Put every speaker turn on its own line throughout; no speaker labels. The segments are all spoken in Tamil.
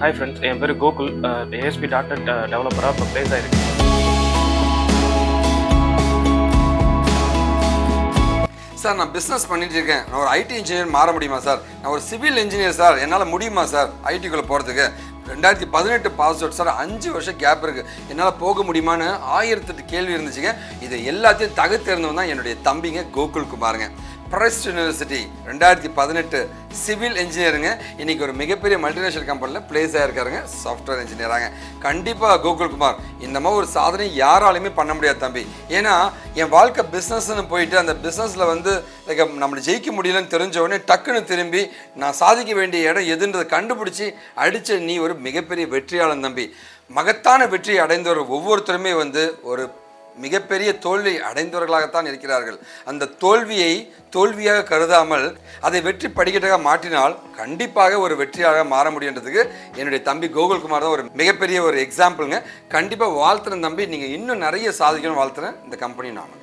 Hi friends, என் பேர் கோகுல். ASP டெவலப்பராக இப்போ ப்ளேஸ் ஆகிருக்கு.
சார் நான் பிஸ்னஸ் பண்ணிட்டு இருக்கேன். நான் ஒரு ஐடி இன்ஜினியர் மாற முடியுமா சார்? நான் ஒரு சிவில் இன்ஜினியர் சார், என்னால் முடியுமா சார் ஐடிக்குள்ளே போகிறதுக்கு? 2018 பாஸ் அவுட் சார், 5 வருஷம் கேப் இருக்குது, என்னால் போக முடியுமான்னு 1008 கேள்வி இருந்துச்சுங்க. இதை எல்லாத்தையும் தகுத்தேர்ந்தவன் தான் என்னுடைய தம்பிங்க கோகுல் குமாருங்க. பிரஸ்ட் யூனிவர்சிட்டி 2018 சிவில் இன்ஜினியருங்க. இன்றைக்கி ஒரு மிகப்பெரிய மல்டிநேஷனல் கம்பெனியில் ப்ளேஸ் ஆகிருக்காருங்க, சாஃப்ட்வேர் இன்ஜினியராங்க. கண்டிப்பாக கோகுல் குமார் இந்த மாதிரி ஒரு சாதனை யாராலையுமே பண்ண முடியாது தம்பி. ஏன்னா என் வாழ்க்கை பிஸ்னஸ்ன்னு போயிட்டு அந்த பிஸ்னஸில் வந்து நம்மளை ஜெயிக்க முடியலன்னு தெரிஞ்ச உடனே டக்குன்னு திரும்பி நான் சாதிக்க வேண்டிய இடம் எதுன்றதை கண்டுபிடிச்சி அடித்த நீ ஒரு மிகப்பெரிய வெற்றியாளன் தம்பி. மகத்தான வெற்றி அடைந்தவர் ஒவ்வொருத்தருமே வந்து ஒரு மிகப்பெரிய தோல்வி அடைந்தவர்களாகத்தான் இருக்கிறார்கள். அந்த தோல்வியை தோல்வியாக கருதாமல் அதை வெற்றி படிக்கட்டாக மாற்றினால் கண்டிப்பாக ஒரு வெற்றியாக மாற முடியுன்றதுக்கு என்னுடைய தம்பி கோகுல் குமார் தான் ஒரு மிகப்பெரிய ஒரு எக்ஸாம்பிளுங்க. கண்டிப்பாக வாழ்த்துறேன் தம்பி, நீங்கள் இன்னும் நிறைய சாதிக்கணும்னு வாழ்த்துறேன் இந்த கம்பெனி நாம.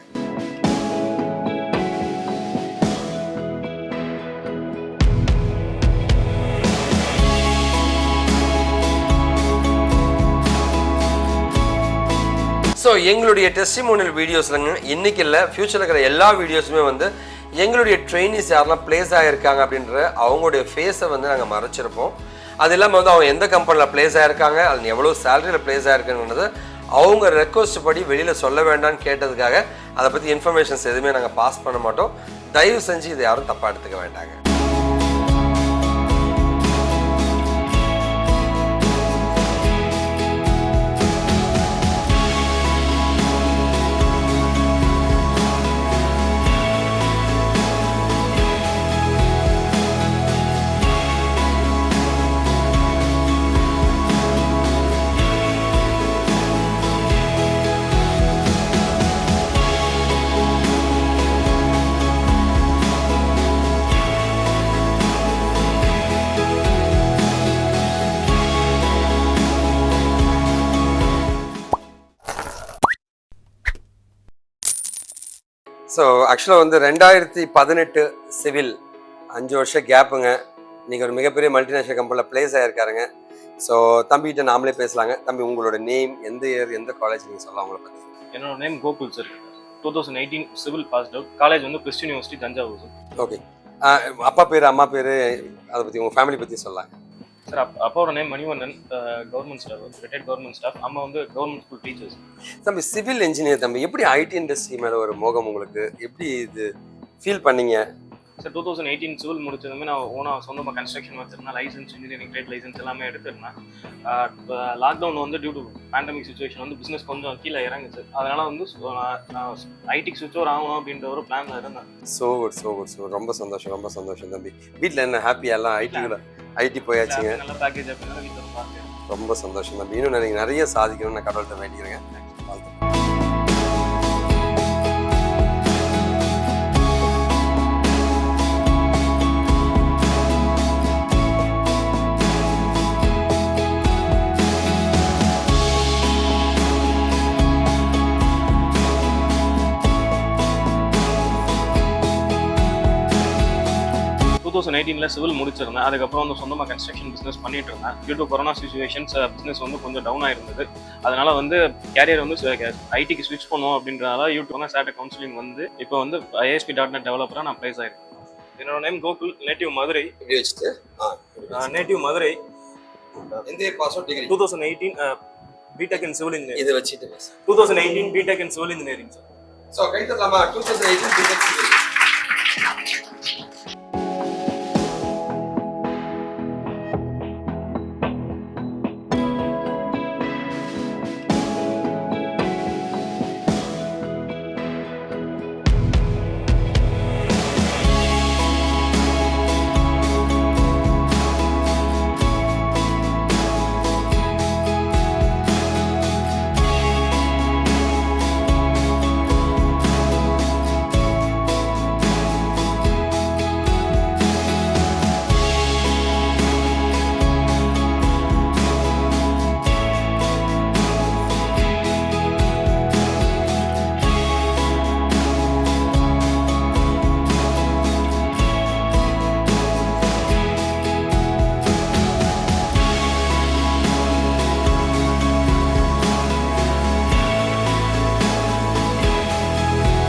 ஸோ எங்களுடைய டெஸ்டிமோனியல் வீடியோஸ்லங்க இன்றைக்கி இல்லை ஃப்யூச்சரில் இருக்கிற எல்லா வீடியோஸுமே வந்து எங்களுடைய ட்ரெயினிஸ் யாரெல்லாம் ப்ளேஸ் ஆகியிருக்காங்க அப்படின்ற அவங்களுடைய ஃபேஸை வந்து நாங்கள் மறைச்சிருப்போம். அது இல்லாமல் வந்து அவங்க எந்த கம்பெனியில் ப்ளேஸ் ஆகிருக்காங்க, அது எவ்வளோ சேலரியில் ப்ளேஸ் ஆகிருக்குன்றது அவங்க ரெக்வஸ்ட் படி வெளியில் சொல்ல வேண்டாம்னு கேட்டதுக்காக அதை பற்றி இன்ஃபர்மேஷன்ஸ் எதுவுமே நாங்கள் பாஸ் பண்ண மாட்டோம். தயவு செஞ்சு இதை யாரும் தப்பாக எடுத்துக்க வேண்டாங்க. ஸோ ஆக்சுவலாக வந்து 2018 சிவில் 5 வருஷம் கேப்புங்க. நீங்கள் ஒரு மிகப்பெரிய மல்டிநேஷனல் கம்பெனியில் ப்ளேஸ் ஆகிருக்காருங்க. ஸோ தம்பிகிட்ட நாமளே பேசலாங்க. தம்பி உங்களோட நேம், எந்த இயர், எந்த காலேஜ் நீங்கள் சொல்லலாம் உங்களை பற்றி?
என்னோட name Gokul sir. 2018 civil passed out. College வந்து Christian university Thanjavur sir.
Okay. அப்பா பேர், அம்மா பேர், அதை பற்றி உங்கள் ஃபேமிலி பற்றி சொல்லலாம்
சார். அப்பாவோட name Manivannan, government staff, retired government staff. அம்மா வந்து கவர்மெண்ட் ஸ்கூல் டீச்சர்ஸ்.
தம்பி சிவில் இன்ஜினியர் தம்பி, எப்படி ஐடி இண்டஸ்ட்ரி மேலே ஒரு மோகம் உங்களுக்கு எப்படி இது ஃபீல் பண்ணீங்க
சார்? 2018 சிவில் முடிச்சதுமே நான் ஓனாக சொந்தமாக கன்ஸ்ட்ரக்ஷன் வச்சிருந்தேன். லைசன்ஸ், இன்ஜினியரிங் ட்ரேட் லைசன்ஸ் எல்லாமே எடுத்துருந்தேன். லாக்டவுன் வந்து டியூ டு பேண்டமிக் சுச்சுவேஷன் வந்து பிஸ்னஸ் கொஞ்சம் கீழே இறங்குச்சு. அதனால் வந்து நான் ஐடிக்கு சுவிட்ச் ஓவர் ஆகணும் அப்படின்ற ஒரு பிளானில் இருந்தேன்.
சோ ரொம்ப சந்தோஷம் தம்பி. வீட்டில் என்ன ஹாப்பியா? எல்லாம் ஐடி போயாச்சுங்க,
நல்ல பேக்கேஜ் அப்படின்னா வீட்டில் பார்த்தேன்.
ரொம்ப சந்தோஷம் தம்பி. இன்னும் நீங்கள் நிறைய சாதிக்கணும்னு நான் கடவுள்கிட்ட வேண்டிக்கிறேங்க. வாழ்த்து.
சிவில் முடிச்சிருந்தேன். அதுக்கப்புறம் வந்து சொந்தமாக கன்ஸ்ட்ரக்ஷன் பிஸ்னஸ் பண்ணிட்டு இருந்தேன். Due to corona situations business வந்து கொஞ்சம் டவுன் ஆயிருந்தது. அதனால வந்து கேரியர் வந்து ஐடிக்கு ஸ்விட்ச் பண்ணுவோம் அப்படின்றதால யூடியூப் சேட்ட கவுன்சிலிங் வந்து இப்போ வந்து ASP.NET டெவலப்பராக நான் ப்ளேஸ் ஆயிருக்கேன். என்னோட name Gokul, native Madurai. Native Madurai. 2018 BTech in civil engineering. 2018 BTech in civil engineering sir.
So கைத்தலாமா 2018 பிடெக்